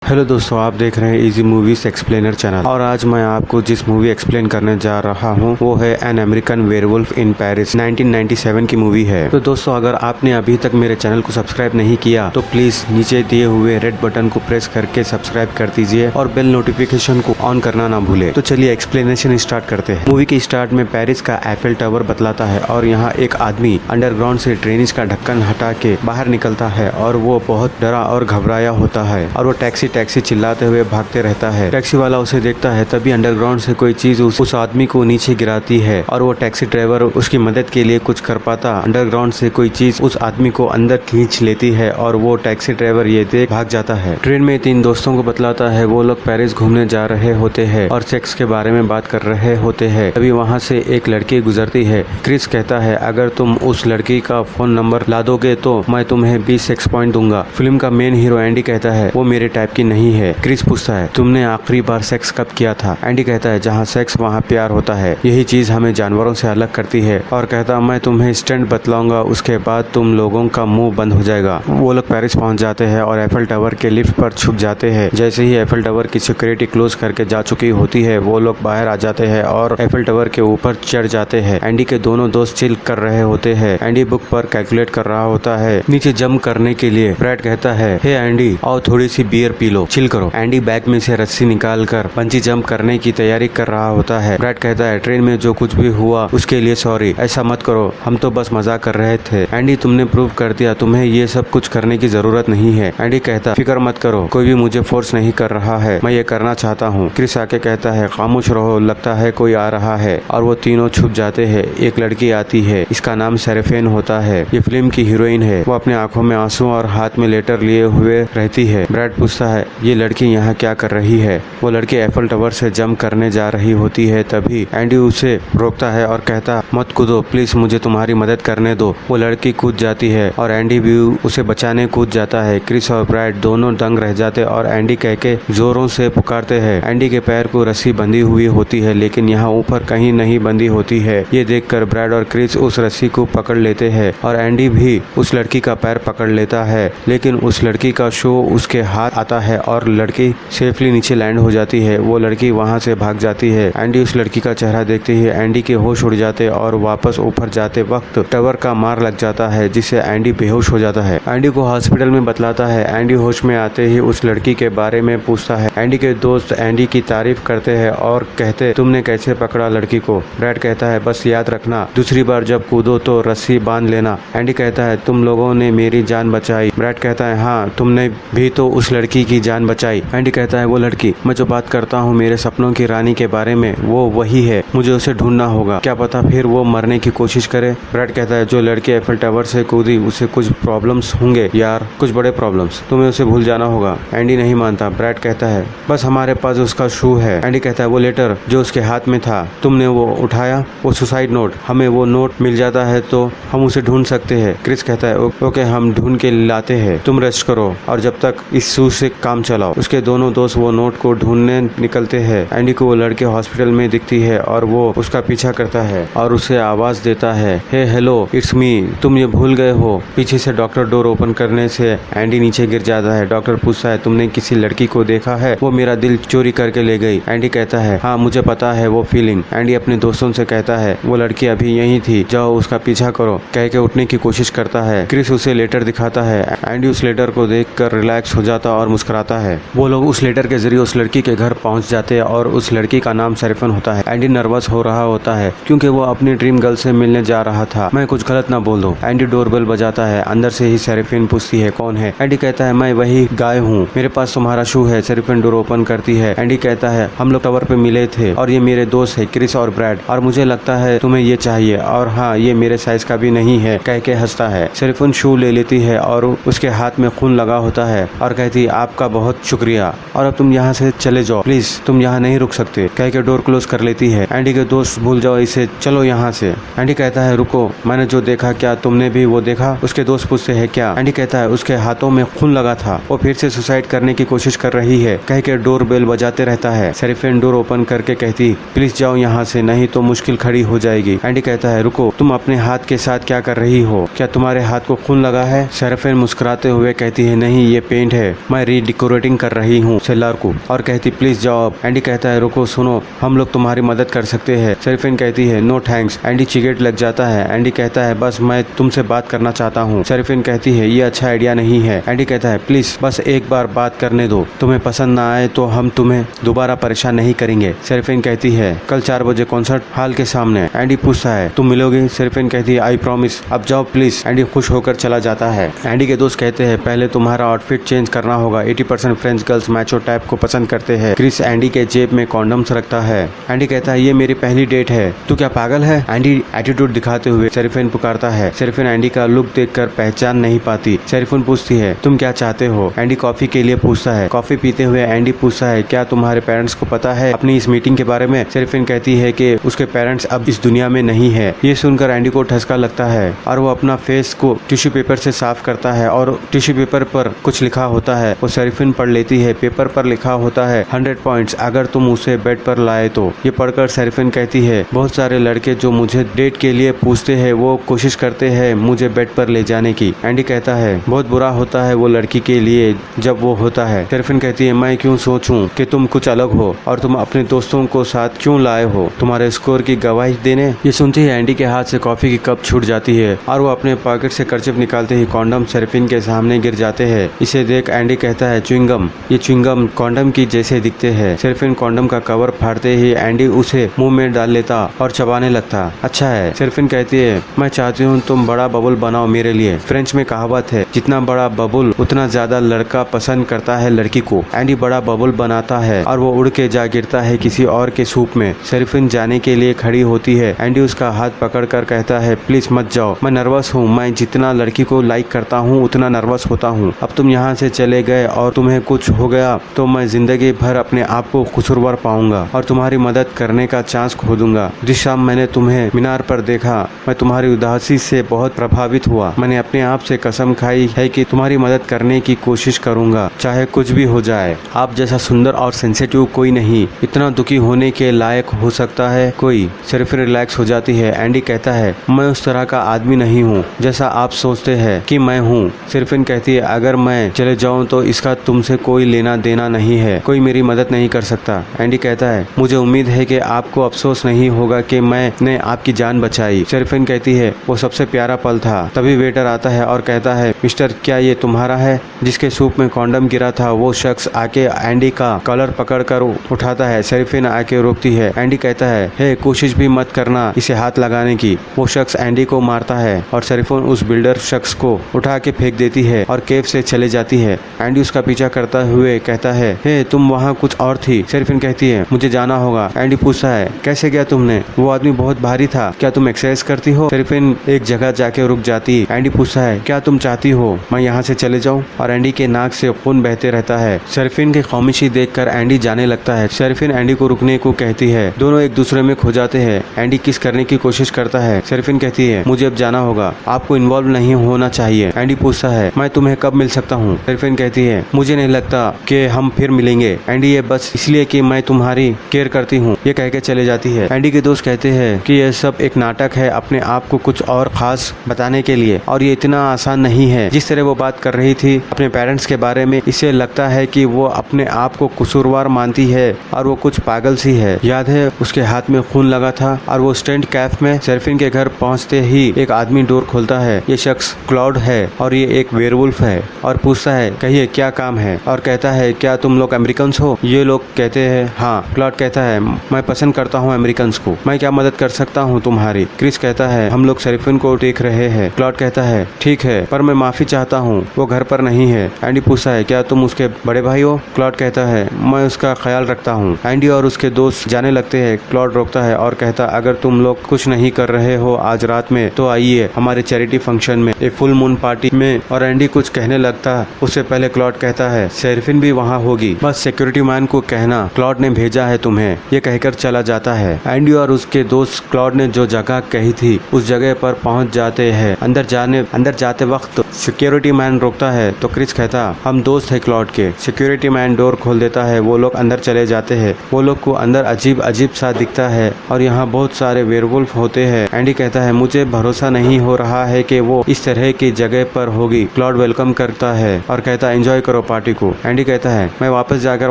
Hello दोस्तों, आप देख रहे हैं इजी मूवीज एक्सप्लेनर चैनल और आज मैं आपको जिस मूवी एक्सप्लेन करने जा रहा हूं वो है an American werewolf in Paris 1997 की मूवी है। तो दोस्तों, अगर आपने अभी तक मेरे चैनल को सब्सक्राइब नहीं किया तो प्लीज नीचे दिए हुए रेड बटन को प्रेस करके सब्सक्राइब कर दीजिए और बेल नोटिफिकेशन को ऑन करना ना भूले। तो चलिए एक्सप्लेनेशन स्टार्ट करते हैं। मूवी के स्टार्ट में पेरिस का एफिल टावर बतलाता है और यहाँ एक आदमी अंडरग्राउंड से ड्रेनेज का ढक्कन हटा के बाहर निकलता है और वो बहुत डरा और घबराया होता है और वो टैक्सी चिल्लाते हुए भागते रहता है। टैक्सी वाला उसे देखता है, तभी अंडरग्राउंड से कोई चीज उस आदमी को नीचे गिराती है और वो टैक्सी ड्राइवर उसकी मदद के लिए कुछ कर पाता। अंडरग्राउंड से कोई चीज उस आदमी को अंदर खींच लेती है और वो टैक्सी ड्राइवर ये देख भाग जाता है। ट्रेन में तीन दोस्तों को बतलाता है, वो लोग पेरिस घूमने जा रहे होते हैं और सेक्स के बारे में बात कर रहे होते हैं। तभी वहाँ से एक लड़की गुजरती है। क्रिस कहता है, अगर तुम उस लड़की का फोन नंबर ला दोगे तो मैं तुम्हें 20 सेक्स पॉइंट दूंगा। फिल्म का मेन हीरो एंडी कहता है, वो मेरे टाइप की नहीं है। क्रिस पूछता है, तुमने आखिरी बार सेक्स कब किया था? एंडी कहता है, जहाँ सेक्स वहाँ प्यार होता है, यही चीज हमें जानवरों से अलग करती है। और कहता, मैं तुम्हें स्टंट बतलाऊंगा, उसके बाद तुम लोगों का मुंह बंद हो जाएगा। वो लोग पेरिस पहुंच जाते हैं और एफिल टावर के लिफ्ट पर छुप जाते हैं। जैसे ही एफिल टावर की सिक्योरिटी क्लोज करके जा चुकी होती है, वो लोग बाहर आ जाते हैं और एफिल टावर के ऊपर चढ़ जाते हैं। एंडी के दोनों दोस्त चिल कर रहे होते हैं। एंडी बुक पर कैलकुलेट कर रहा होता है नीचे जंप करने के लिए। ब्रैड कहता है, हे एंडी, आओ थोड़ी सी बियर पी लो, चिल करो। एंडी बैग में से रस्सी निकालकर बंजी जंप करने की तैयारी कर रहा होता है। ब्रैड कहता है, ट्रेन में जो कुछ भी हुआ उसके लिए सॉरी, ऐसा मत करो, हम तो बस मजाक कर रहे थे। एंडी, तुमने प्रूव कर दिया, तुम्हें ये सब कुछ करने की जरूरत नहीं है। एंडी कहता, फिक्र मत करो, कोई भी मुझे फोर्स नहीं कर रहा है, मैं ये करना चाहता हूँ। क्रिस आके कहता है, खामोश रहो, लगता है कोई आ रहा है। और वो तीनों छुप जाते हैं। एक लड़की आती है, इसका नाम सेरेफेन होता है। ये फिल्म की हीरोइन है। वो अपने आंखों में आंसू और हाथ में लेटर लिए हुए रहती है। ब्रैड पूछता है, ये लड़की यहाँ क्या कर रही है? वो लड़की एफिल टावर से जंप करने जा रही होती है। तभी एंडी उसे रोकता है और कहता, मत कूदो प्लीज, मुझे तुम्हारी मदद करने दो। वो लड़की कूद जाती है और एंडी भी उसे बचाने कूद जाता है। क्रिस और ब्रैड दोनों दंग रह जाते और एंडी कह के जोरों से पुकारते हैं। एंडी के पैर को रस्सी बंधी हुई होती है, लेकिन यहाँ ऊपर कहीं नहीं बंधी होती है। ये देखकर ब्रैड और क्रिस उस रस्सी को पकड़ लेते हैं और एंडी भी उस लड़की का पैर पकड़ लेता है, लेकिन उस लड़की का शो उसके हाथ आता है और लड़की सेफली नीचे लैंड हो जाती है। वो लड़की वहाँ से भाग जाती है। एंडी उस लड़की का चेहरा देखते ही एंडी के होश उड़ जाते और वापस ऊपर जाते वक्त टावर का मार लग जाता है, जिससे एंडी बेहोश हो जाता है। एंडी को हॉस्पिटल में बतलाता है। एंडी होश में आते ही उस लड़की के बारे में पूछता है। एंडी के दोस्त एंडी की तारीफ करते हैं और कहते, तुमने कैसे पकड़ा लड़की को? ब्रैड कहता है, बस याद रखना, दूसरी बार जब कूदो तो रस्सी बांध लेना। एंडी कहता है, तुम लोगों ने मेरी जान बचाई। ब्रैड कहता है, हाँ, तुमने भी तो उस लड़की की जान बचाई। एंडी कहता है, वो लड़की, मैं जो बात करता हूँ मेरे सपनों की रानी के बारे में, वो वही है, मुझे उसे ढूंढना होगा, क्या पता फिर वो मरने की कोशिश करे। ब्रैड कहता है, जो लड़की एफिल टावर से कूदी उसे कुछ प्रॉब्लम्स होंगे यार, कुछ बड़े प्रॉब्लम्स, तुम्हें उसे भूल जाना होगा। एंडी नहीं मानता। ब्रैड कहता है, बस हमारे पास उसका शू है। एंडी कहता है, वो लेटर जो उसके हाथ में था, तुमने वो उठाया? वो सुसाइड नोट, हमें वो नोट मिल जाता है तो हम उसे ढूंढ सकते हैं। क्रिस कहता है, ओके, हम ढूंढ के लाते हैं, तुम रेस्ट करो और जब तक इस शू से काम चलाओ। उसके दोनों दोस्त वो नोट को ढूंढने निकलते हैं। एंडी को वो लड़की हॉस्पिटल में दिखती है और वो उसका पीछा करता है और उसे आवाज देता है, हे हेलो, इट्स मी, तुम ये भूल गए हो? पीछे से डॉक्टर डोर ओपन करने से एंडी नीचे गिर जाता है। डॉक्टर पूछता है, तुमने किसी लड़की को देखा है? वो मेरा दिल चोरी करके ले गई। एंडी कहता है, हाँ, मुझे पता है वो फीलिंग। एंडी अपने दोस्तों से कहता है, वो लड़की अभी यहीं थी, जाओ उसका पीछा करो, कह के उठने की कोशिश करता है। क्रिस उसे लेटर दिखाता है। एंडी उस लेटर को देखकर रिलैक्स हो जाता और मुस्कुराता है। वो लोग उस लेटर के जरिए उस लड़की के घर पहुंच जाते हैं और उस लड़की का नाम सेरेफेन होता है। एंडी नर्वस हो रहा होता है क्योंकि वो अपनी ड्रीम गर्ल से मिलने जा रहा था। मैं कुछ गलत ना बोल दूं। एंडी डोरबेल बजाता है। अंदर से ही सेरेफेन पूछती है, कौन है? एंडी कहता है, मैं वही गाय हूँ, मेरे पास तुम्हारा शू है। सेरेफेन डोर ओपन करती है। एंडी कहता है, हम लोग टावर पे मिले थे और ये मेरे दोस्त है क्रिस और ब्रैड, और मुझे लगता है तुम्हें ये चाहिए, और हाँ, ये मेरे साइज का भी नहीं है, कह के हंसता है। सेरेफेन शू ले लेती है और उसके हाथ में खून लगा होता है और कहती है, आपका बहुत शुक्रिया, और अब तुम यहाँ से चले जाओ प्लीज, तुम यहाँ नहीं रुक सकते, कह के डोर क्लोज कर लेती है। एंडी के दोस्त, भूल जाओ इसे, चलो यहाँ से। एंडी कहता है, रुको, मैंने जो देखा क्या तुमने भी वो देखा? उसके दोस्त पूछते हैं, क्या? एंडी कहता है, उसके हाथों में खून लगा था, वो फिर से सुसाइड करने की कोशिश कर रही है, कह के डोर बेल बजाते रहता है। सेरेफेन डोर ओपन करके कहती, प्लीज जाओ यहाँ से, नहीं तो मुश्किल खड़ी हो जाएगी। एंडी कहता है, रुको, तुम अपने हाथ के साथ क्या कर रही हो? क्या तुम्हारे हाथ को खून लगा है? सेरेफेन मुस्कुराते हुए कहती है, नहीं, ये पेंट है, मैं रीड डिकोरेटिंग कर रही हूँ सेलर को और कहती प्लीज जाओ। एंडी कहता है रुको सुनो, हम लोग तुम्हारी मदद कर सकते हैं। सेरेफिन कहती है नो थैंक्स। एंडी चिगेट लग जाता है। एंडी कहता है बस मैं तुमसे बात करना चाहता हूँ। सेरेफिन कहती है ये अच्छा आइडिया नहीं है। एंडी कहता है प्लीज बस एक बार बात करने दो, तुम्हें पसंद ना आए तो हम तुम्हें दोबारा परेशान नहीं करेंगे। सेरेफिन कहती है कल 4 बजे कॉन्सर्ट हॉल के सामने। एंडी पूछता है तुम मिलोगे? सेरेफिन कहती है आई प्रॉमिस, अब जाओ प्लीज। एंडी खुश होकर चला जाता है। एंडी के दोस्त कहते हैं पहले तुम्हारा आउटफिट चेंज करना होगा। 80% फ्रेंच गर्ल्स मैचो टाइप को पसंद करते हैं। क्रिस एंडी के जेब में कॉन्डम्स रखता है। एंडी कहता है ये मेरी पहली डेट है, तू क्या पागल है? एंडी एटीट्यूड दिखाते हुए सेरेफिन पुकारता है। सेरेफिन एंडी का लुक देखकर पहचान नहीं पाती। सेरेफिन पूछती है तुम क्या चाहते हो? एंडी कॉफी के लिए पूछता है। कॉफी पीते हुए एंडी पूछता है क्या तुम्हारे पेरेंट्स को पता है अपनी इस मीटिंग के बारे में? सेरेफिन कहती है कि उसके पेरेंट्स अब इस दुनिया में नहीं है। ये सुनकर एंडी को ठसका लगता है और वो अपना फेस को टिश्यू पेपर से साफ करता है और टिश्यू पेपर पर कुछ लिखा होता है। वो सेरेफिन पढ़ लेती है। पेपर पर लिखा होता है 100 पॉइंट्स अगर तुम उसे बेड पर लाए तो। ये पढ़कर सेरेफिन कहती है बहुत सारे लड़के जो मुझे डेट के लिए पूछते हैं वो कोशिश करते हैं मुझे बेड पर ले जाने की। एंडी कहता है बहुत बुरा होता है वो लड़की के लिए जब वो होता है। सेरेफिन कहती है मैं क्यों सोचूं कि तुम कुछ अलग हो और तुम अपने दोस्तों को साथ क्यों लाए हो तुम्हारे स्कोर की गवाही देने। ये सुनती है एंडी के हाथ से कॉफी की कप छूट जाती है और वो अपने पॉकेट से कर्चिफ निकालते ही कॉन्डम सेरेफिन के सामने गिर जाते हैं। इसे देख एंडी कहता है च्युइंगम। ये च्युइंगम कॉन्डम की जैसे दिखते हैं। सेरेफिन कॉन्डम का कवर फाड़ते ही एंडी उसे मुंह में डाल लेता और चबाने लगता। अच्छा है। सेरेफिन कहती है मैं चाहती हूँ तुम बड़ा बबुल बनाओ मेरे लिए। फ्रेंच में कहावत है जितना बड़ा बबुल उतना ज्यादा लड़का पसंद करता है लड़की को। एंडी बड़ा बबुल बनाता है और वो उड़ के जा गिरता है किसी और के सूप में। सेरेफिन जाने के लिए खड़ी होती है। एंडी उसका हाथ पकड़कर कहता है प्लीज मत जाओ, मैं नर्वस हूँ। मैं जितना लड़की को लाइक करता हूँ उतना नर्वस होता हूँ। अब तुम यहाँ से चले गए और तुम्हें कुछ हो गया तो मैं जिंदगी भर अपने आप को कसूरवार पाऊंगा और तुम्हारी मदद करने का चांस खो दूंगा। जिस शाम मैंने तुम्हें मीनार पर देखा मैं तुम्हारी उदासी से बहुत प्रभावित हुआ। मैंने अपने आप से कसम खाई है कि तुम्हारी मदद करने की कोशिश करूंगा चाहे कुछ भी हो जाए। आप जैसा सुंदर और सेंसिटिव कोई नहीं। इतना दुखी होने के लायक हो सकता है कोई। सेरेफिन रिलैक्स हो जाती है। एंडी कहता है मैं उस तरह का आदमी नहीं हूँ जैसा आप सोचते हैं कि मैं हूँ। सेरेफिन कहती है अगर मैं चले जाऊँ तो इसका तुमसे कोई लेना देना नहीं है, कोई मेरी मदद नहीं कर सकता। एंडी कहता है मुझे उम्मीद है कि आपको अफसोस नहीं होगा कि मैंने आपकी जान बचाई। सेरेफिन कहती है वो सबसे प्यारा पल था। तभी वेटर आता है और कहता है मिस्टर क्या ये तुम्हारा है? जिसके सूप में कॉन्डम गिरा था वो शख्स आके एंडी का कॉलर पकड़कर उठाता है। सेरेफिन आके रोकती है। एंडी कहता है हे कोशिश भी मत करना इसे हाथ लगाने की। वो शख्स एंडी को मारता है और सेरेफिन उस बिल्डर शख्स को उठा के फेंक देती है और केव से चले जाती है। एंडी उसका पीछा करता हुए कहता है हे तुम वहाँ कुछ और थी। सेरेफिन कहती है मुझे जाना होगा। एंडी पूछता है कैसे गया तुमने? वो आदमी बहुत भारी था, क्या तुम एक्सरसाइज करती हो? सेरेफिन एक जगह जाके रुक जाती। एंडी पूछता है क्या तुम चाहती हो मैं यहाँ से चले जाऊँ? और एंडी के नाक से खून बहते रहता है। सेरेफिन की खामोशी देखकर एंडी जाने लगता है। सेरेफिन एंडी को रुकने को कहती है। दोनों एक दूसरे में खो जाते हैं। एंडी किस करने की कोशिश करता है। सेरेफिन कहती है मुझे अब जाना होगा, आपको इन्वॉल्व नहीं होना चाहिए। एंडी पूछता है मैं तुम्हें कब मिल सकता हूँ? सेरेफिन कहती है मुझे नहीं लगता कि हम फिर मिलेंगे। एंडी ये बस इसलिए कि मैं तुम्हारी केयर करती हूँ, ये कहकर चले जाती है। एंडी के दोस्त कहते हैं कि यह सब एक नाटक है अपने आप को कुछ और खास बताने के लिए और ये इतना आसान नहीं है। जिस तरह वो बात कर रही थी अपने पेरेंट्स के बारे में इससे लगता है कि वो अपने आप को कसूरवार मानती है और वो कुछ पागल सी है। याद है उसके हाथ में खून लगा था और वो स्टेंट कैफ में। सेरेफिन के घर पहुंचते ही एक आदमी डोर खोलता है। ये शख्स क्लाउड है और ये एक वेयरवुल्फ है और पूछता है कहिए क्या काम है? और कहता है क्या तुम लोग अमेरिकन हो? ये लोग कहते हैं हाँ। क्लाउड कहता है मैं पसंद करता हूँ अमेरिकन को, मैं क्या मदद कर सकता हूँ तुम्हारी? क्रिस कहता है हम लोग सेरेफिन को देख रहे हैं। क्लाउड कहता है ठीक है पर मैं माफी चाहता हूँ वो घर पर नहीं है। एंडी पूछता है क्या तुम उसके बड़े भाई हो? क्लाउड कहता है मैं उसका ख्याल रखता हूँ। एंडी और उसके दोस्त जाने लगते हैं। क्लाउड रोकता है और कहता अगर तुम लोग कुछ नहीं कर रहे हो आज रात में तो आइए हमारे चैरिटी फंक्शन में, एक फुल मून पार्टी में। और एंडी कुछ कहने लगता उससे पहले क्लाउड कहता है सेरेफिन भी वहाँ होगी, बस सिक्योरिटी मैन को कहना क्लाउड ने भेजा है तुम्हें। ये कहकर चला जाता है। एंडी और उसके दोस्त क्लाउड ने जो जगह कही थी उस जगह पर पहुंच जाते हैं। अंदर जाते वक्त सिक्योरिटी मैन रोकता है तो क्रिस कहता हम दोस्त है क्लाउड के। सिक्योरिटी मैन डोर खोल देता है। वो लोग अंदर चले जाते हैं। वो लोग को अंदर अजीब अजीब सा दिखता है और यहाँ बहुत सारे वेयरवुल्फ होते हैं। एंडी कहता है मुझे भरोसा नहीं हो रहा है कि वो इस तरह की जगह पर होगी। क्लाउड वेलकम करता है और कहता एंजॉय करो पार्टी को। एंडी कहता है मैं वापस जाकर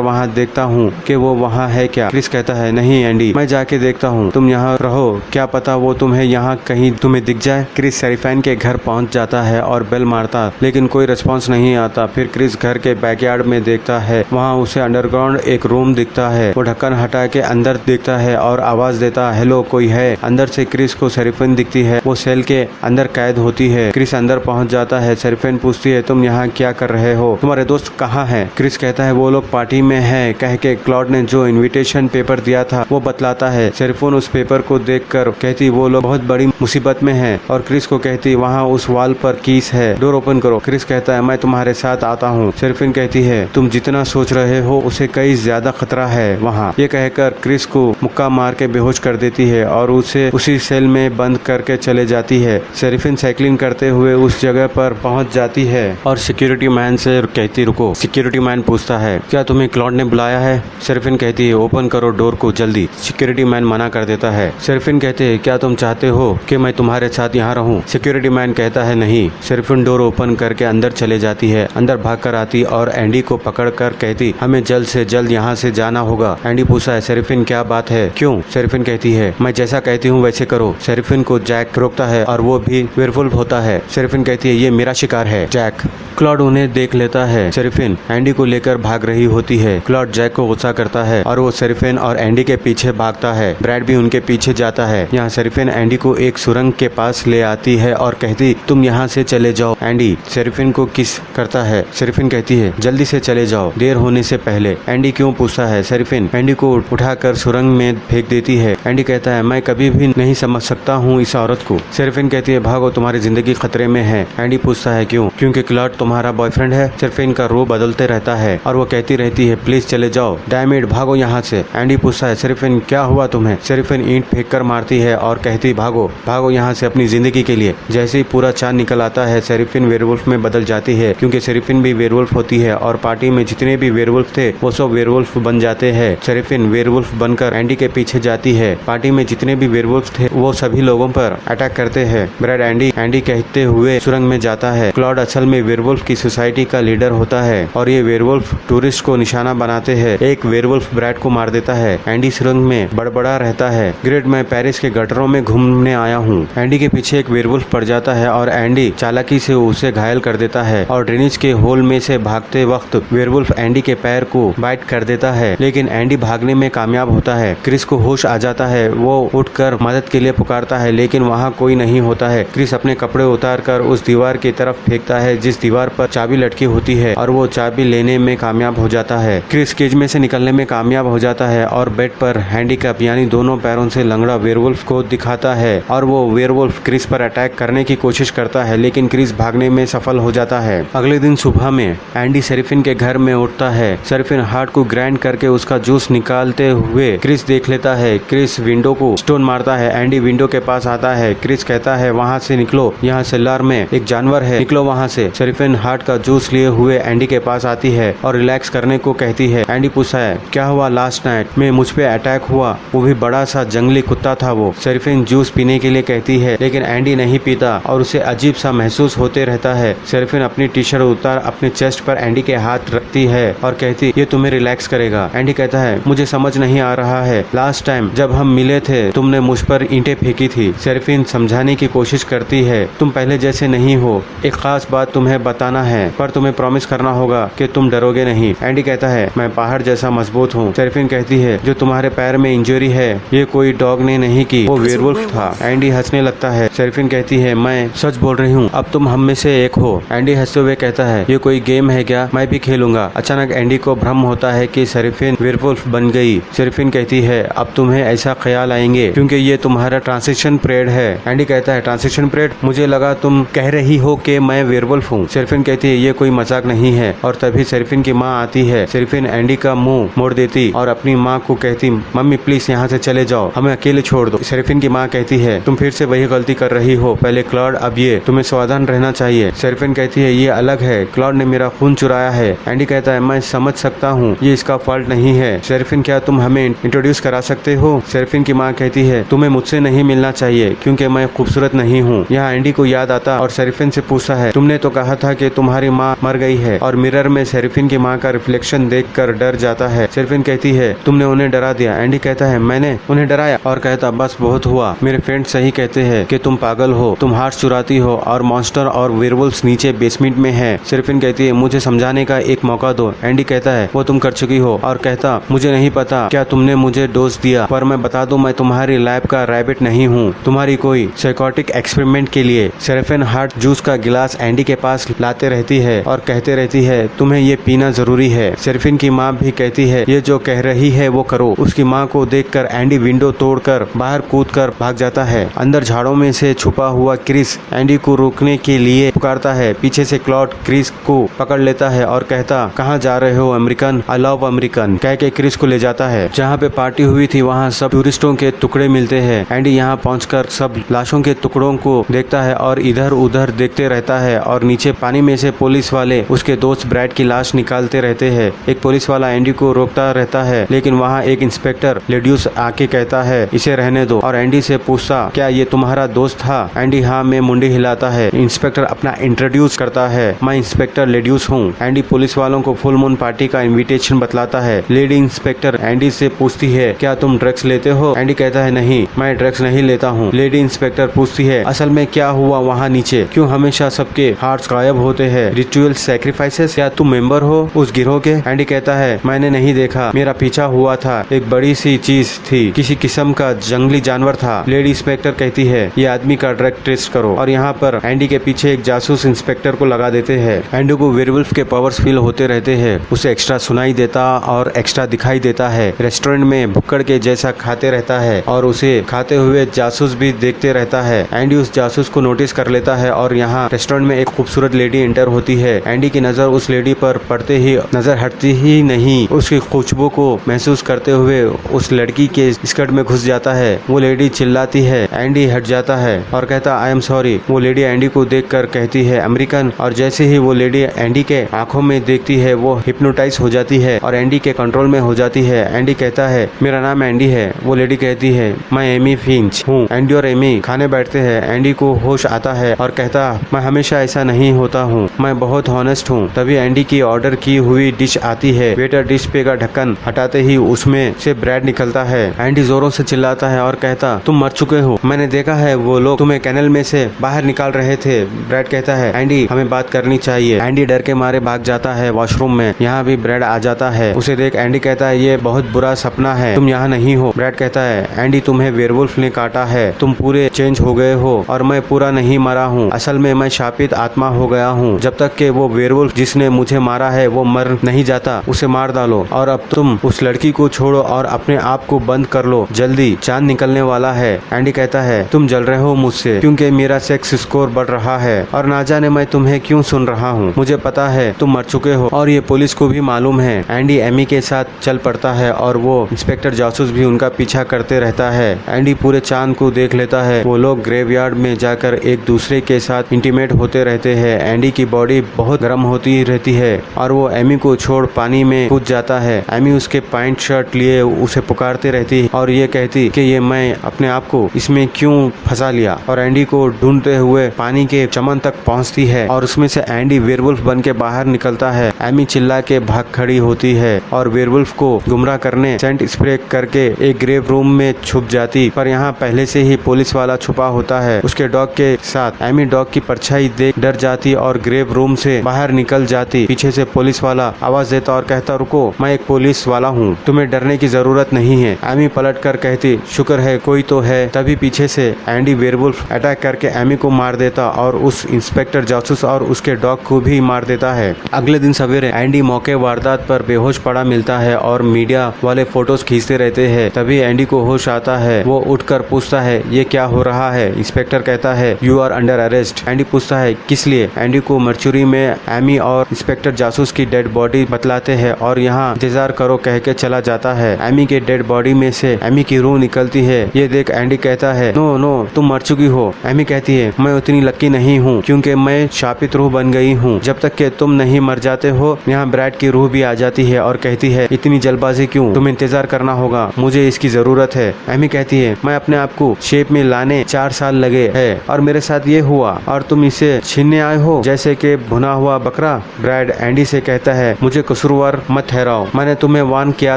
वहाँ देखता हूँ कि वो वहाँ है क्या। क्रिस कहता है नहीं एंडी, मैं जाके देखता हूँ, तुम यहाँ रहो, क्या पता वो तुम्हें यहाँ कहीं तुम्हें दिख जाए। क्रिस शेरिफाइन के घर पहुँच जाता है और बेल मारता, लेकिन कोई रिस्पॉन्स नहीं आता। फिर क्रिस घर के बैकयार्ड में देखता है, वहाँ उसे अंडरग्राउंड एक रूम दिखता है। वो ढक्कन हटा के अंदर देखता है और आवाज देता हेलो कोई है। अंदर से क्रिस को शेरिफाइन दिखती है, वो सेल के अंदर कैद होती है। क्रिस अंदर पहुंच जाता है। शेरिफाइन पूछती है तुम यहाँ क्या कर रहे हो, तुम्हारे दोस्त कहाँ है। क्रिस कहता है वो लोग पार्टी में है कह के क्लॉड ने जो इनविटेशन पेपर दिया था वो बतलाता है। शेरिफाइन उस पेपर को देखकर कहती वो लोग बहुत बड़ी मुसीबत में है और क्रिस को कहती वहाँ उस वॉल पर कीस है, डोर ओपन करो। क्रिस कहता है मैं तुम्हारे साथ आता हूँ। शेरिफाइन कहती है तुम जितना सोच रहे हो उसे कई ज्यादा खतरा है वहाँ। ये कहकर क्रिस को मुक्का मार के बेहोश कर देती है और उसे उसी सेल में बंद करके चले जाती है। शेरिफाइन साइकिलिंग करते हुए उस जगह पर पहुंच जाती है और सिक्योरिटी मैन से कहती रुको। सिक्योरिटी मैन पूछता है क्या तुम्हें क्लॉड ने बुलाया है। शेरिफाइन कहती है ओपन करो डोर को जल्दी। सिक्योरिटी मैन मना कर देता है। शेरिफाइन कहते हैं क्या तुम चाहते हो कि मैं तुम्हारे साथ यहाँ रहूं। सिक्योरिटी मैन कहता है नहीं। शेरिफाइन डोर ओपन करके अंदर चले जाती है। अंदर भाग कर आती और एंडी को पकड़ कर कहती हमें जल्द से जल्द यहाँ से जाना होगा। एंडी पूछता है शेरिफाइन क्या बात है, क्यों। शेरिफाइन कहती है मैं जैसा कहती हूँ वैसे करो। शेरिफाइन को जैक रोकता है और वो भी वेयरवुल्फ होता है। शेरिफाइन कहती है ये मेरा शिकार है जैक। क्लॉड उन्हें देख लेता है। शेरिफाइन एंडी को लेकर भाग रही होती है। क्लॉड जैक को गुस्सा करता है और वो शेरिफाइन और एंडी के पीछे भागता है। ब्रैड भी उनके पीछे जाता है। यहाँ शेरिफाइन एंडी को एक सुरंग के पास ले आती है और कहती तुम यहाँ से चले जाओ। एंडी शेरिफाइन को किस करता है। शेरिफाइन कहती है जल्दी से चले जाओ देर होने से पहले। एंडी क्यों पूछता है। शेरिफाइन एंडी को उठाकर सुरंग में फेंक देती है। एंडी कहता है मैं कभी भी नहीं समझ सकता हूँ इस औरत को। शेरिफाइन कहती है भागो तुम्हारी जिंदगी खतरे में है। एंडी पूछता है क्यों। क्योंकि क्लॉड तुम्हारा बॉयफ्रेंड है। शेरिफाइन का रूप बदलते रहता है और वो कहती रहती है प्लीज चले जाओ, डैम इट, भागो यहाँ से। एंडी पूछता है शेरिफाइन क्या हुआ तुम्हें। शेरिफाइन ईंट फेंक कर मारती है और कहती भागो भागो यहाँ से अपनी जिंदगी के लिए। जैसे ही पूरा चांद निकल आता है शेरिफाइन वेयरवुल्फ में बदल जाती है क्योंकि शेरिफाइन भी वेयरवुल्फ होती है और पार्टी में जितने भी वेयरवुल्फ थे वो सब वेयरवुल्फ बन जाते हैं। शेरिफाइन वेयरवुल्फ बनकर एंडी के पीछे जाती है। पार्टी में जितने भी वेयरवुल्फ थे वो सभी लोगों पर अटैक करते हैं। ब्रैड एंडी कहते हुए सुरंग में जाता है। क्लॉड असल में वेयरवुल्फ की सोसाइटी का लीडर होता है और ये वेयरवुल्फ टूरिस्ट को निशाना बनाते हैं। एक वेयरवुल्फ ब्रैड को मार देता है। एंडी सुरंग में बड़बड़ा रहता है ग्रेट मैं पेरिस के गटरों में घूमने आया हूँ। एंडी के पीछे एक वेयरवुल्फ पड़ जाता है और एंडी चालाकी से उसे घायल कर देता है और ड्रेनेज के होल में से भागते वक्त वेयरवुल्फ एंडी के पैर को बाइट कर देता है, लेकिन एंडी भागने में कामयाब होता है। क्रिस को होश आ जाता है। वो उठकर मदद के लिए पुकारता है लेकिन वहाँ कोई नहीं होता है। क्रिस अपने कपड़े उतार कर उस दीवार की तरफ फेंकता है जिस दीवार पर चाबी लटकी होती है और वो चाबी लेने में कामयाब हो जाता है। क्रिस केज में से निकलने में कामयाब हो जाता है और बेड पर हैंडीकैप यानी दोनों पैरों से लंगड़ा वेयरवुल्फ को दिखाता है और वो वेयरवुल्फ क्रिस पर अटैक करने की कोशिश करता है लेकिन क्रिस भागने में सफल हो जाता है। अगले दिन सुबह में एंडी शेरिफाइन के घर में उठता है। शेरिफाइन हार्ट को ग्राइंड करके उसका जूस निकालते हुए क्रिस देख लेता है। क्रिस विंडो को स्टोन मारता है। एंडी विंडो के पास आता है। क्रिस कहता है वहाँ से निकलो, यहाँ सेलर में एक जानवर है, निकलो वहाँ से। शेरिफाइन हार्ट का जूस लिए हुए एंडी के पास आती है और रिलैक्स करने को कहती है। एंडी पूछता है क्या हुआ लास्ट नाइट में मुझ पे अटैक हुआ, वो भी बड़ा सा जंगली कुत्ता था वो। शेरिफाइन जूस पीने के लिए कहती है लेकिन एंडी नहीं पीता और उसे अजीब सा महसूस होते रहता है। शेरिफाइन अपनी टी शर्ट उतार अपने चेस्ट पर एंडी के हाथ रखती है और कहती ये तुम्हें रिलैक्स करेगा। एंडी कहता है मुझे समझ नहीं आ रहा है, लास्ट टाइम जब हम मिले थे तुमने मुझ पर ईंटें फेंकी थी। शेरिफाइन समझाने की कोशिश करती है तुम पहले जैसे नहीं हो, एक खास बात तुम्हें बताना है पर तुम्हें प्रॉमिस करना होगा कि तुम डरोगे नहीं। एंडी कहता है मैं पहाड़ जैसा मजबूत हूँ। शेरिफाइन कहती है जो तुम्हारे पैर में इंजरी है ये कोई डॉग ने नहीं की, वो वेयरवुल्फ था। एंडी हंसने लगता है। शेरिफाइन कहती है मैं सच बोल रही हूँ, अब तुम हम में से एक हो। एंडी हंसते हुए कहता है ये कोई गेम है क्या, मैं भी खेलूंगा। अचानक एंडी को भ्रम होता है कि शेरिफाइन वेयरवुल्फ बन गई। शेरिफाइन कहती है अब तुम्हें ऐसा ख्याल आएंगे क्योंकि ये तुम्हारा ट्रांजिशन पीरियड है। एंडी कहता है ट्रांजिशन पीरियड, मुझे लगा तुम कह रही हो कि मैं वेयरवुल्फ हूँ। शेरिफाइन कहती है ये कोई मजाक नहीं है और तभी शेरिफाइन की माँ आती है। शेरिफाइन एंडी का मुंह मोड़ देती और अपनी माँ को कहती मम्मी प्लीज यहाँ से चले जाओ, हमें अकेले छोड़ दो। शेरिफाइन की माँ कहती है तुम फिर से वही गलती कर रही हो, पहले क्लॉड अब ये, तुम्हें सावधान रहना चाहिए। शेरिफाइन कहती है ये अलग है, क्लॉड ने मेरा खून चुराया है। एंडी कहता है मैं समझ सकता हूँ ये इसका फॉल्ट नहीं है। शेरिफाइन क्या तुम हमें इंट्रोड्यूस करा सकते हो। शेरिफाइन की माँ कहती है तुम्हें मुझसे नहीं मिलना चाहिए क्योंकि मैं खूबसूरत नहीं हूँ। यहाँ एंडी को याद आता और शेरिफाइन से पूछता है तुमने तो कहा था कि तुम्हारी माँ मर गई है और मिरर में सेरिफिन की माँ का रिफ्लेक्शन देखकर डर जाता है। सेरिफिन कहती है तुमने उन्हें डरा दिया। एंडी कहता है मैंने उन्हें डराया, और कहता बस बहुत हुआ, मेरे फ्रेंड सही कहते हैं कि तुम पागल हो, तुम हार्ट चुराती हो और मॉन्स्टर और वेयरवुल्व्स नीचे बेसमेंट में है। सेरिफिन कहती है मुझे समझाने का एक मौका दो। एंडी कहता है वो तुम कर चुकी हो, और कहता मुझे नहीं पता क्या तुमने मुझे डोज दिया, पर मैं बता दूं मैं तुम्हारी लैब का रैबिट नहीं हूँ, तुम्हारी कोई साइकोटिक एक्सपेरिमेंट के लिए। सेरिफिन हार्ट जूस का गिलास एंडी के पास लाते रहती है और कहते रहती है तुम्हें ये पीना जरूरी है। सेरिफिन की माँ भी कहती है ये जो कह रही है वो करो। उसकी माँ को देखकर एंडी विंडो तोड़कर बाहर कूदकर भाग जाता है। अंदर झाड़ों में से छुपा हुआ क्रिस एंडी को रोकने के लिए पुकारता है। पीछे से क्लॉड क्रिस को पकड़ लेता है और कहता कहाँ जा रहे हो अमेरिकन, आई लव अमेरिकन कह के क्रिस को ले जाता है। जहाँ पे पार्टी हुई थी वहाँ सब टूरिस्टों के टुकड़े मिलते हैं। एंडी यहाँ पहुंचकर सब लाशों के टुकड़ों को देखता है और इधर उधर देखते रहता है, और नीचे पानी में से पुलिस वाले उसके दोस्त ब्रैड की लाश निकालते रहते हैं। एक पुलिस वाला एंडी को रोकता रहता है, लेकिन वहाँ एक इंस्पेक्टर लेड्यूस आके कहता है इसे रहने दो, और एंडी से पूछता क्या ये तुम्हारा दोस्त था। एंडी हाँ में मुंडी हिलाता है। इंस्पेक्टर अपना इंट्रोड्यूस करता है, मैं इंस्पेक्टर लेड्यूस हूँ। एंडी पुलिस वालों को फुल मून पार्टी का इनविटेशन बतलाता है। लेडी इंस्पेक्टर एंडी से पूछती है क्या तुम ड्रग्स लेते हो। एंडी कहता है नहीं, मैं ड्रग्स नहीं लेता हूँ। लेडी इंस्पेक्टर पूछती है असल में क्या हुआ वहाँ नीचे, क्यों हमेशा सबके हार्ट्स गायब होते हैं, रिचुअल सैक्रिफाइसेस, क्या तुम मेंबर हो उस गिरोह के। एंडी कहता है मैंने नहीं देखा, मेरा पीछा हुआ था, एक बड़ी सी चीज थी, किसी किस्म का जंगली जानवर था। लेडी इंस्पेक्टर कहती है ये आदमी का ड्रग टेस्ट करो, और यहाँ पर एंडी के पीछे एक जासूस इंस्पेक्टर को लगा देते हैं। एंडी को वेयरवुल्फ के पावर्स फील होते रहते हैं, उसे एक्स्ट्रा सुनाई देता और एक्स्ट्रा दिखाई देता है। रेस्टोरेंट में भुक्कड़ के जैसा खाते रहता है और उसे खाते हुए जासूस भी देखते रहता है। एंडी उस जासूस को नोटिस कर लेता है और यहाँ रेस्टोरेंट में एक खूबसूरत लेडी एंटर होती है। एंडी की नजर उस लेडी पर पड़ते ही नजर हटती ही नहीं, उसकी खुशबू को महसूस करते हुए उस लड़की के स्कर्ट में घुस जाता है। वो लेडी चिल्लाती है, एंडी हट जाता है और कहता आई एम सॉरी। वो लेडी एंडी को देखकर कहती है अमेरिकन, और जैसे ही वो लेडी एंडी के आंखों में देखती है वो हिप्नोटाइज हो जाती है और एंडी के कंट्रोल में हो जाती है। एंडी कहता है मेरा नाम एंडी है। वो लेडी कहती है मैं एमी फिंच हूँ। एंडी और एमी खाने बैठते हैं। एंडी को होश आता है और कहता मैं हमेशा ऐसा नहीं होता हूँ, मैं बहुत हॉनेस्ट हूँ। तभी एंडी की ऑर्डर की हुई डिश आती है। वेटर डिश पे का ढक्कन हटाते ही उसमें से ब्रेड निकलता है। एंडी जोरों से चिल्लाता है और कहता तुम मर चुके हो, मैंने देखा है वो लोग तुम्हें कैनल में से बाहर निकाल रहे थे। ब्रेड कहता है एंडी हमें बात करनी चाहिए। एंडी डर के मारे भाग जाता है वॉशरूम में। यहाँ भी ब्रेड आ जाता है, उसे देख एंडी कहता है ये बहुत बुरा सपना है, तुम यहाँ नहीं हो। ब्रेड कहता है एंडी तुम्हें वेयरवुल्फ ने काटा है, तुम पूरे चेंज हो गए हो और मैं पूरा नहीं मरा हूँ, असल में मैं शापित आत्मा हो गया हूँ। जब तक कि वो वेयरवुल्फ जिसने मुझे मारा है वो मर नहीं जाता, उसे मार डालो, और अब तुम उस लड़की को छोड़ो और अपने आप को बंद कर लो, जल्दी चांद निकलने वाला है। एंडी कहता है तुम जल रहे हो मुझसे क्योंकि मेरा सेक्स स्कोर बढ़ रहा है, और ना जाने मैं तुम्हें क्यों सुन रहा हूँ, मुझे पता है तुम मर चुके हो और ये पुलिस को भी मालूम है। एंडी एमी के साथ चल पड़ता है और वो इंस्पेक्टर जासूस भी उनका पीछा करते रहता है। एंडी पूरे चांद को देख लेता है। वो लोग ग्रेवयार्ड में जाकर एक दूसरे के साथ इंटीमेट होते रहते हैं। एंडी की बॉडी बहुत गर्म होती रहती है और वो एमी को छोड़ पानी में कूद जाता है। एमी उसके पैंट शर्ट लिए उसे पुकारते रहती है और ये कहती कि ये मैं अपने आप को इसमें क्यों फंसा लिया, और एंडी को ढूंढते हुए पानी के चमन तक पहुंचती है और उसमें से एंडी वेयरवुल्फ बन के बाहर निकलता है। एमी चिल्ला के भाग खड़ी होती है और वेयरवुल्फ को गुमराह करने सेंट स्प्रे करके एक ग्रेव रूम में छुप जाती, पर यहाँ पहले से ही पुलिस वाला छुपा होता है उसके डॉग के साथ। एमी डॉग की परछाई देख डर जाती और ग्रेव रूम से बाहर निकल जाती। पीछे से पुलिस वाला आवाज देता और कहता रुको, मैं एक पुलिस वाला हूँ, तुम्हें डरने की जरूरत नहीं है। एमी पलट कर कहती शुक्र है कोई तो है। तभी पीछे से एंडी वेयरवुल्फ अटैक करके एमी को मार देता और उस इंस्पेक्टर जासूस और उसके डॉग को भी मार देता है। अगले दिन सवेरे एंडी मौके वारदात पर बेहोश पड़ा मिलता है और मीडिया वाले फोटोज खींचते रहते हैं। तभी एंडी को होश आता है। वो उठकर पूछता है ये क्या हो रहा है। इंस्पेक्टर कहता है you are under arrest. Andy पूछता है किस लिए। एंडी को मर्चुरी में एमी और इंस्पेक्टर जासूस की डेड बॉडी बतलाते हैं और यहाँ इंतजार करो कह के चला जाता है। एमी के डेड बॉडी में से एमी की रूह निकलती है। ये देख एंडी कहता है नो नो तुम मर चुकी हो। एमी कहती है मैं उतनी लकी नहीं हूँ क्योंकि मैं शापित रूह बन गई हूँ। जब तक कि तुम नहीं मर जाते हो यहाँ ब्रैड की रूह भी आ जाती है और कहती है इतनी जल्दबाजी क्यों, तुम्हें इंतजार करना होगा, मुझे इसकी जरूरत है। एमी कहती है मैं अपने आप को शेप में लाने 4 साल लगे है और मेरे साथ ये हुआ और तुम इसे छीनने आए हो जैसे कि भुना हुआ बकरा। ब्रैड एंडी से कहता है मुझे कसूरवार मत ठहराओ, मैंने तुम्हें वार्न किया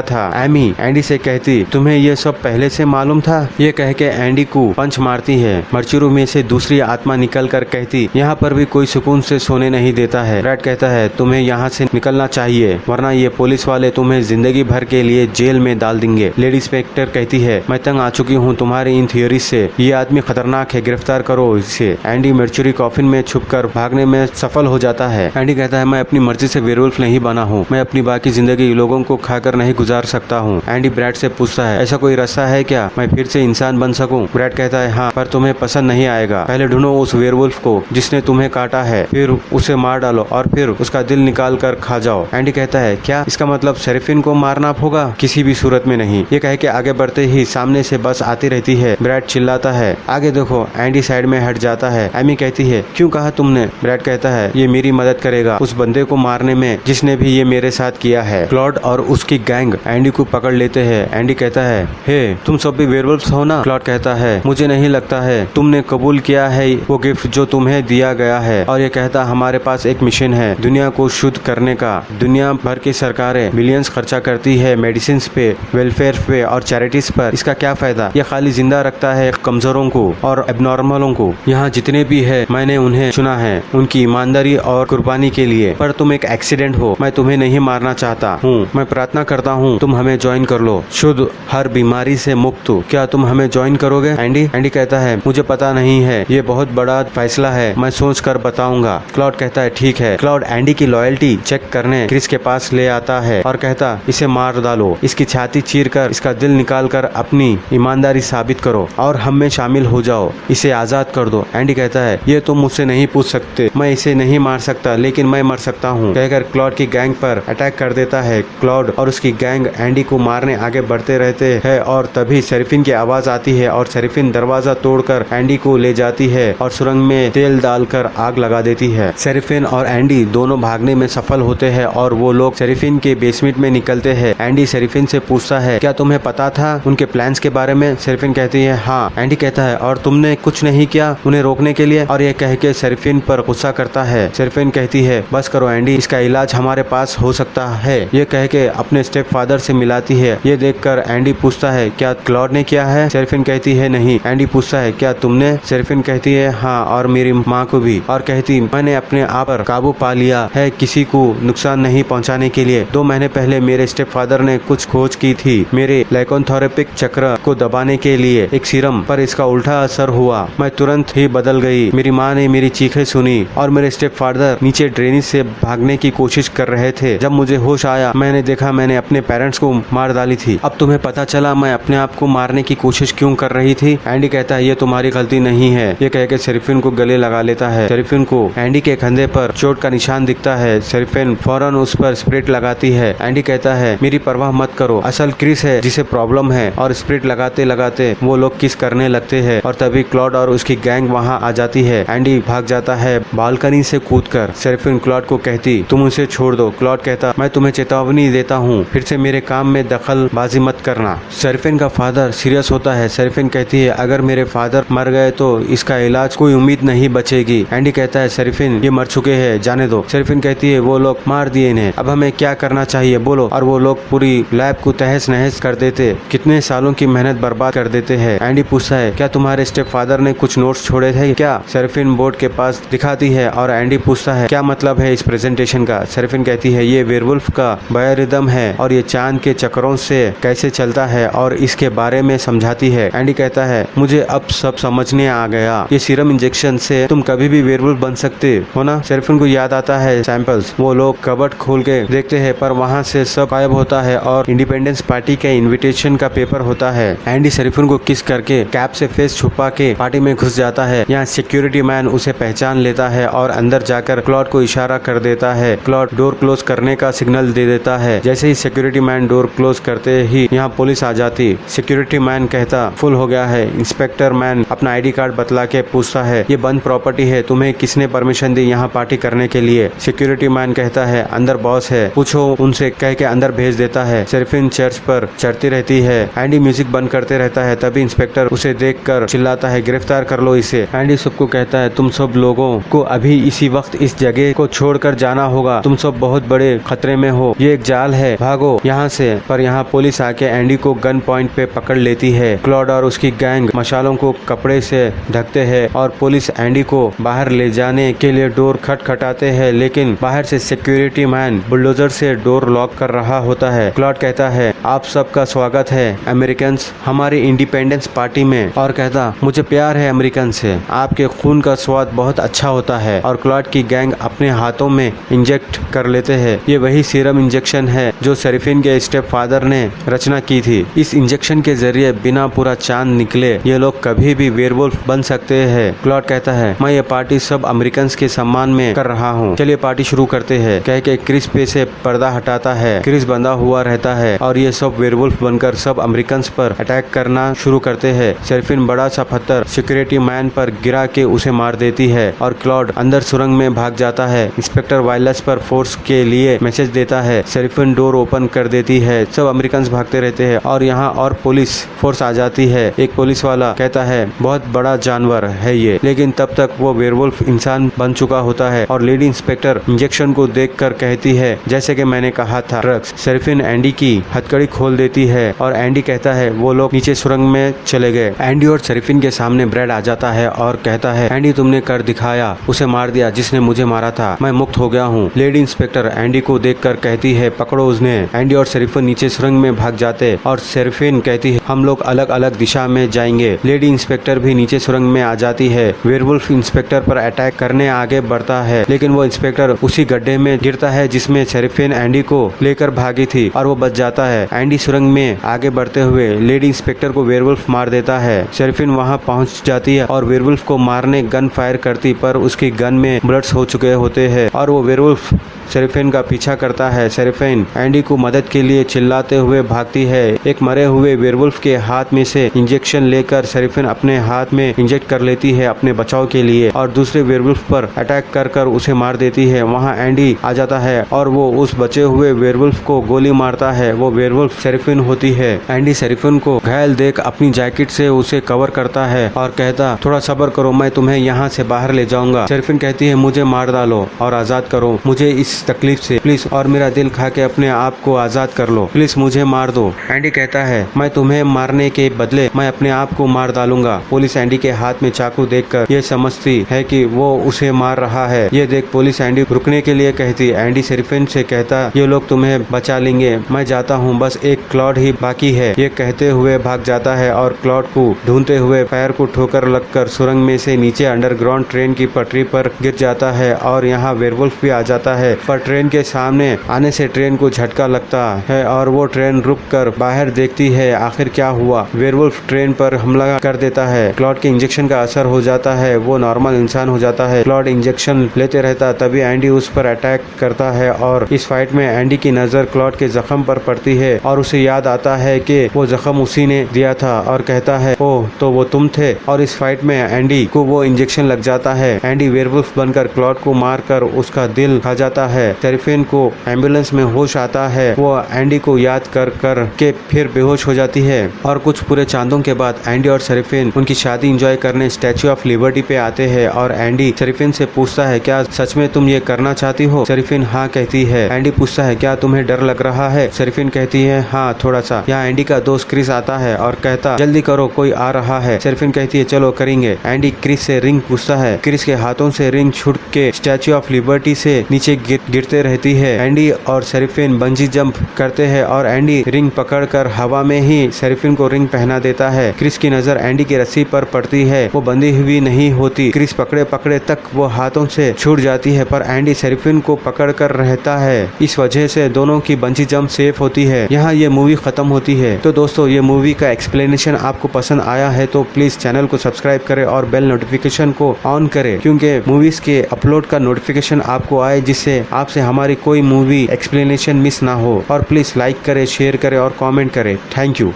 था। एमी एंडी से कहती तुम्हें ये सब पहले से मालूम था। ये कह के एंडी को पंच मारती है। मर्चुरू में से दूसरी आत्मा निकल कर कहती यहाँ पर भी कोई सुकून से सोने नहीं देता है। ब्रैड कहता है तुम्हें यहाँ से निकलना चाहिए वरना ये पुलिस वाले तुम्हें जिंदगी भर के लिए जेल में डाल देंगे। लेडी इंस्पेक्टर कहती है मैं तंग आ चुकी हूँ तुम्हारी इन थियोरी से, ये आदमी खतरनाक है, गिरफ्तार करो इसे। एंडी मर्चुरी कॉफिन में छुपकर भागने में सफल हो जाता है। एंडी कहता है मैं अपनी मर्जी से वेयरवुल्फ नहीं बना हूँ, मैं अपनी बाकी जिंदगी लोगों को खाकर नहीं गुजार सकता हूँ। एंडी ब्रैड से पूछता है ऐसा कोई रास्ता है क्या मैं फिर से इंसान बन सकूं? ब्रैड कहता है हाँ, पर तुम्हें पसंद नहीं आएगा। पहले ढूंढो उस वेयरवुल्फ को जिसने तुम्हें काटा है, फिर उसे मार डालो और फिर उसका दिल निकाल कर खा जाओ। एंडी कहता है क्या इसका मतलब शेरिफिन को मारना होगा? किसी भी सूरत में नहीं। ये कह के आगे बढ़ते ही सामने से बस आती रहती है। ब्रैड चिल्लाता है आगे देखो। एंडी साइड में हट जाता है। एमी कहती है क्यों कहा तुमने? ब्रैड कहता है ये मेरी मदद करेगा उस बंदे को मारने में जिसने भी ये मेरे साथ किया है। क्लॉड और उसकी गैंग एंडी को पकड़ लेते हैं। एंडी कहता है हे तुम सब भी वेयरवुल्फ हो ना? क्लॉड कहता है मुझे नहीं लगता है तुमने कबूल किया है वो गिफ्ट जो तुम्हें दिया गया है। और ये कहता हमारे पास एक मिशन है दुनिया को शुद्ध करने का। दुनिया भर की सरकारें मिलियंस खर्चा करती है मेडिसिन पे, वेलफेयर पे और चैरिटीज पर। इसका क्या फायदा? ये खाली जिंदा रखता है कमजोरों को और एबनॉर्मलों को। यहाँ जितने भी है मैंने उन्हें चुना है उनकी ईमानदारी और कुर्बानी के लिए। पर तुम एक एक्सीडेंट हो, मैं तुम्हें नहीं मारना चाहता हूँ। मैं प्रार्थना करता हूँ तुम हमें ज्वाइन कर लो। शुद्ध हर बीमारी से मुक्त हो, क्या तुम हमें ज्वाइन करोगे? एंडी कहता है मुझे पता नहीं है, ये बहुत बड़ा फैसला है, मैं सोच कर बताऊंगा। क्लॉड कहता है ठीक है। क्लॉड एंडी की लॉयल्टी चेक करने क्रिस के पास ले आता है और कहता इसे मार डालो, इसकी छाती चीर कर इसका दिल निकाल कर अपनी ईमानदारी साबित करो और हम में शामिल हो जाओ, इसे आजाद कर दो। एंडी कहता है ये तुम मुझसे नहीं पूछ सकते, मैं इसे नहीं मार सकता लेकिन मैं मर सकता हूँ। कहकर क्लॉड की गैंग पर अटैक कर देता है। क्लॉड और उसकी गैंग एंडी को मारने आगे बढ़ते रहते हैं और तभी शेरिफिन की आवाज आती है और शेरिफिन दरवाजा तोड़कर एंडी को ले जाती है और सुरंग में तेल डालकर आग लगा देती है। शेरिफिन और एंडी दोनों भागने में सफल होते हैं और वो लोग शेरिफिन के बेसमेंट में निकलते हैं। एंडी शेरिफिन से पूछता है क्या तुम्हें पता था उनके प्लान्स के बारे में? शेरिफिन कहती है हाँ। एंडी कहता है और तुमने कुछ नहीं किया उन्हें रोकने के लिए? और ये कह के शेरिफिन पर गुस्सा करता है। शेरिफिन कहती है बस करो एंडी, इसका इलाज हमारे पास हो सकता है। ये कह के अपने स्टेप फादर से मिलाती है। ये देखकर एंडी पूछता है क्या क्लॉड ने किया है? शेरिफिन कहती है नहीं। एंडी पूछता है क्या तुमने? शेरिफिन कहती है हाँ, और मेरी माँ को भी। और कहती मैंने अपने आप पर काबू पा लिया है किसी को नुकसान नहीं पहुँचाने के लिए। 2 महीने पहले मेरे स्टेप फादर ने कुछ खोज की थी मेरे लाइकोनथेरेपिक चक्र को दबाने के लिए एक सीरम, पर इसका उल्टा असर हुआ। मैं तुरंत ही बदल गई। मेरी माँ ने मेरी चीखें सुनी और मेरे स्टेप फादर नीचे ड्रेनेज से भागने की कोशिश कर रहे थे। जब मुझे होश आया मैंने देखा मैंने अपने पेरेंट्स को मार डाली थी। अब तुम्हें पता चला मैं अपने आप को मारने की कोशिश क्यों कर रही थी? एंडी कहता है ये तुम्हारी गलती नहीं है। ये कह के शेरिफिन को गले लगा लेता है। शेरिफिन को एंडी के कंधे पर चोट का निशान दिखता है। शेरिफिन फौरन उस पर स्प्रिट लगाती है। एंडी कहता है मेरी परवाह मत करो, असल क्रिस है जिसे प्रॉब्लम है। और स्प्रिट लगाते लगाते वो लोग किस करने लगते हैं और तभी क्लॉड और उसकी गैंग वहाँ आ जाती है। एंडी भाग जाता है बालकनी से कूदकर। शेरिफिन क्लॉड को कहती तुम उसे छोड़ दो। क्लॉड कहता मैं तुम्हें चेतावनी देता हूँ फिर से मेरे काम में दखल बाजी मत करना। शेरिफिन का फादर सीरियस होता है। शेरिफिन कहती है अगर मेरे फादर मर गए तो इसका इलाज कोई उम्मीद नहीं बचेगी। एंडी कहता है शेरिफिन ये मर चुके हैं, जाने दो। शेरिफिन कहती है वो लोग मार दिए इन्हें, अब हमें क्या करना चाहिए बोलो? और वो लोग पूरी लैब को तहस नहस कर देते, कितने सालों की मेहनत बर्बाद कर देते हैं। एंडी पूछता है क्या तुम्हारे स्टेप फादर ने कुछ नोट्स छोड़े थे क्या? शेरिफिन बोर्ड के पास दिखाती है और एंडी पूछता है क्या मतलब है इस प्रेजेंटेशन का? शेरिफिन कहती है ये वेयरवुल्फ का बायोरिदम है और ये चांद के चक्रों से कैसे चलता है और इसके बारे में समझाती है। एंडी कहता है मुझे अब सब समझने आ गया, ये सीरम इंजेक्शन से तुम कभी भी वेयरवुल्फ बन सकते हो ना? शेरिफिन को याद आता है सैंपल्स। वो लोग कबर्ड खोल के देखते हैं पर वहाँ से सब गायब होता है और इंडिपेंडेंस पार्टी के इन्विटेशन का पेपर होता है। एंडी शेरिफिन को किस करके कैप से फेस छुपा के पार्टी में घुस जाता है। यहाँ सिक्योरिटी मैन उसे पहचान लेता है और अंदर जाकर क्लॉड को इशारा कर देता है। क्लॉड डोर क्लोज करने का सिग्नल दे देता है। जैसे ही सिक्योरिटी मैन डोर क्लोज करते ही यहाँ पुलिस आ जाती। सिक्योरिटी मैन कहता फुल हो गया है। इंस्पेक्टर मैन अपना आईडी कार्ड बतला के पूछता है ये बंद प्रॉपर्टी है, तुम्हें किसने परमिशन दी यहाँ पार्टी करने के लिए? सिक्योरिटी मैन कहता है अंदर बॉस है, पूछो उनसे, कह के अंदर भेज देता है। शेरिफिन चर्च पर चढ़ती रहती है। एंडी म्यूजिक बंद करते रहता है। तभी इंस्पेक्टर उसे देखकर चिल्लाता है गिरफ्तार कर लो इसे। एंडी सबको कहता है तुम सब लोगों को अभी इसी वक्त इस जगह को छोड़कर जाना होगा, तुम सब बहुत बड़े खतरे में हो, ये एक जाल है, भागो यहाँ से। पर यहाँ पुलिस आके एंडी को गन पॉइंट पे पकड़ लेती है। क्लॉड और उसकी गैंग मशालों को कपड़े से ढकते हैं और पुलिस एंडी को बाहर ले जाने के लिए डोर खटखटाते हैं, लेकिन बाहर से सिक्योरिटी मैन बुलडोजर से डोर लॉक कर रहा होता है। क्लॉड कहता है, आप सबका स्वागत है अमेरिकन्स हमारी इंडिपेंडेंस पार्टी में, और कहता, मुझे प्यार है अमेरिकन से, आपके खून का स्वाद बहुत अच्छा होता है। और क्लॉड की गैंग अपने हाथों में इंजेक्ट कर लेते हैं। ये वही सीरम इंजेक्शन है जो शेरिफिन के स्टेप फादर ने रचना की थी। इस इंजेक्शन के जरिए बिना पूरा चांद निकले ये लोग कभी भी वेयरवुल्फ बन सकते हैं। क्लॉड कहता है, मैं ये पार्टी सब अमेरिकन के सम्मान में कर रहा हूँ, चलिए पार्टी शुरू करते हैं। कह के क्रिस पे से पर्दा हटाता है। क्रिस बंधा हुआ रहता है और ये सब वेयरवुल्फ बनकर सब अमेरिकन पर अटैक करना शुरू करते हैं। शेरिफिन बड़ा सा पत्थर सिक्योरिटी मैन पर गिरा के उसे मार देती है और क्लॉड अंदर सुरंग में भाग जाता है। इंस्पेक्टर वायरलेस पर फोर्स के लिए मैसेज देता है। शेरिफिन डोर ओपन कर देती है। सब अमेरिकन भागते रहते हैं और यहाँ और पुलिस फोर्स आ जाती है। एक पुलिस वाला कहता है, बहुत बड़ा जानवर है ये, लेकिन तब तक वो वेयरवुल्फ इंसान बन चुका होता है। और लेडी इंस्पेक्टर इंजेक्शन को देखकर कहती है, जैसे कि मैंने कहा था ड्रग्स। शेरिफिन एंडी की हथकड़ी खोल देती है और एंडी कहता है वो लोग नीचे सुरंग में चले गए। एंडी और शेरिफिन के सामने ब्रैड आ जाता है और कहता है, एंडी तुमने कर दिखाया, उसे मार दिया जिसने मुझे मारा था, मैं मुक्त हो गया हूँ। लेडी इंस्पेक्टर एंडी को देखकर कहती है, पकड़ो उसने। एंडी और शेरिफिन नीचे सुरंग में भाग जाते और शेरिफिन कहती है, हम लोग अलग अलग दिशा में जाएंगे। लेडी इंस्पेक्टर भी नीचे सुरंग में आ जाती है। वेयरवुल्फ इंस्पेक्टर पर अटैक करने आगे बढ़ता है, लेकिन वो इंस्पेक्टर उसी गड्ढे में गिरता है जिसमें शेरिफिन एंडी को लेकर भागी थी और वो बच जाता है। एंडी सुरंग में आगे बढ़ते हुए लेडी इंस्पेक्टर को वेयरवुल्फ मार देता है। शेरिफिन वहाँ पहुँच जाती है और वेयरवुल्फ को मारने गन फायर करती, पर उसकी गन में बुलेट्स हो चुके होते हैं और वो वेयरवुल्फ शेरिफिन का पीछा करता है। शेरिफिन एंडी को मदद के लिए चिल्लाते हुए भागती है। एक मरे हुए वेयरवुल्फ के हाथ में से इंजेक्शन लेकर शेरिफिन अपने हाथ में इंजेक्ट कर लेती है अपने बचाव के लिए और दूसरे वेयरवुल्फ पर अटैक कर उसे मार देती है। वहाँ एंडी आ जाता है और वो उस बचे हुए वेयरवुल्फ को गोली मारता है। वो वेयरवुल्फ शेरिफिन होती है। एंडी शेरिफिन को घायल देख अपनी जैकेट से उसे कवर करता है और कहता, थोड़ा सब्र करो, मैं तुम्हें यहाँ से बाहर ले जाऊंगा। शेरिफिन कहती है, मुझे मार डालो और आजाद करो मुझे इस तकलीफ से प्लीज, और मेरा दिल खा के अपने आप को आजाद कर लो, प्लीज मुझे मार दो। एंडी कहता है, मैं तुम्हें मारने के बदले मैं अपने आप को मार डालूंगा। पुलिस एंडी के हाथ में चाकू देखकर ये समझती है कि वो उसे मार रहा है। ये देख पुलिस एंडी रुकने के लिए कहती। एंडी शेरिफिन से कहता, ये लोग तुम्हें बचा लेंगे, मैं जाता हूँ, बस एक क्लॉड ही बाकी है। ये कहते हुए भाग जाता है और क्लॉड को ढूंढते हुए पैर को ठोकर लगकर सुरंग में से नीचे अंडरग्राउंड ट्रेन की पटरी पर गिर जाता है और यहाँ वेयरवुल्फ भी आ जाता है। पर ट्रेन के सामने आने से ट्रेन को झटका लगता है और वो ट्रेन रुककर बाहर देखती है आखिर क्या हुआ। वेयरवुल्फ ट्रेन पर हमला कर देता है। क्लॉड के इंजेक्शन का असर हो जाता है, वो नॉर्मल इंसान हो जाता है। क्लॉड इंजेक्शन लेते रहता, तभी एंडी उस पर अटैक करता है और इस फाइट में एंडी की नजर क्लॉड के जख्म पर पड़ती है और उसे याद आता है कि वो जख्म उसी ने दिया था और कहता है, ओह तो वो तुम थे। और इस फाइट में एंडी को वो इंजेक्शन लग जाता है। एंडी वेयरवुल्फ बनकर क्लॉड को मारकर उसका दिल खा जाता है। शेरिफिन को एम्बुलेंस में होश आता है। वो एंडी को याद कर के फिर बेहोश हो जाती है और कुछ पूरे चांदों के बाद एंडी और शेरिफिन उनकी शादी एंजॉय करने स्टैच्यू ऑफ लिबर्टी पे आते हैं और एंडी शेरिफिन से पूछता है, क्या सच में तुम ये करना चाहती हो? शेरिफिन हाँ कहती है। एंडी पूछता है, क्या तुम्हें डर लग रहा है? शेरिफिन कहती है, हाँ थोड़ा सा। यहाँ एंडी का दोस्त क्रिस आता है और कहता, जल्दी करो कोई आ रहा है। शेरिफिन कहती है, चलो करेंगे। एंडी क्रिस से रिंग पूछता है। क्रिस के हाथों से रिंग छूट के स्टैच्यू ऑफ लिबर्टी से नीचे गिरते रहती है। एंडी और शेरिफिन बंजी जंप करते हैं और एंडी रिंग पकड़कर हवा में ही शेरिफिन को रिंग पहना देता है। क्रिस की नजर एंडी की रस्सी पर पड़ती है, वो बंधी हुई नहीं होती। क्रिस पकड़े पकड़े तक वो हाथों से छूट जाती है, पर एंडी शेरिफिन को पकड़ कर रहता है। इस वजह से दोनों की बंजी जंप सेफ होती है। यहाँ ये मूवी खत्म होती है। तो दोस्तों, ये मूवी का एक्सप्लेनेशन आपको पसंद आया है तो प्लीज चैनल को सब्सक्राइब करें और बेल नोटिफिकेशन को ऑन करें, क्योंकि मूवीज के अपलोड का नोटिफिकेशन आपको आए, जिससे आपसे हमारी कोई मूवी एक्सप्लेनेशन मिस ना हो। और प्लीज लाइक करें, शेयर करें और कमेंट करें। Thank you.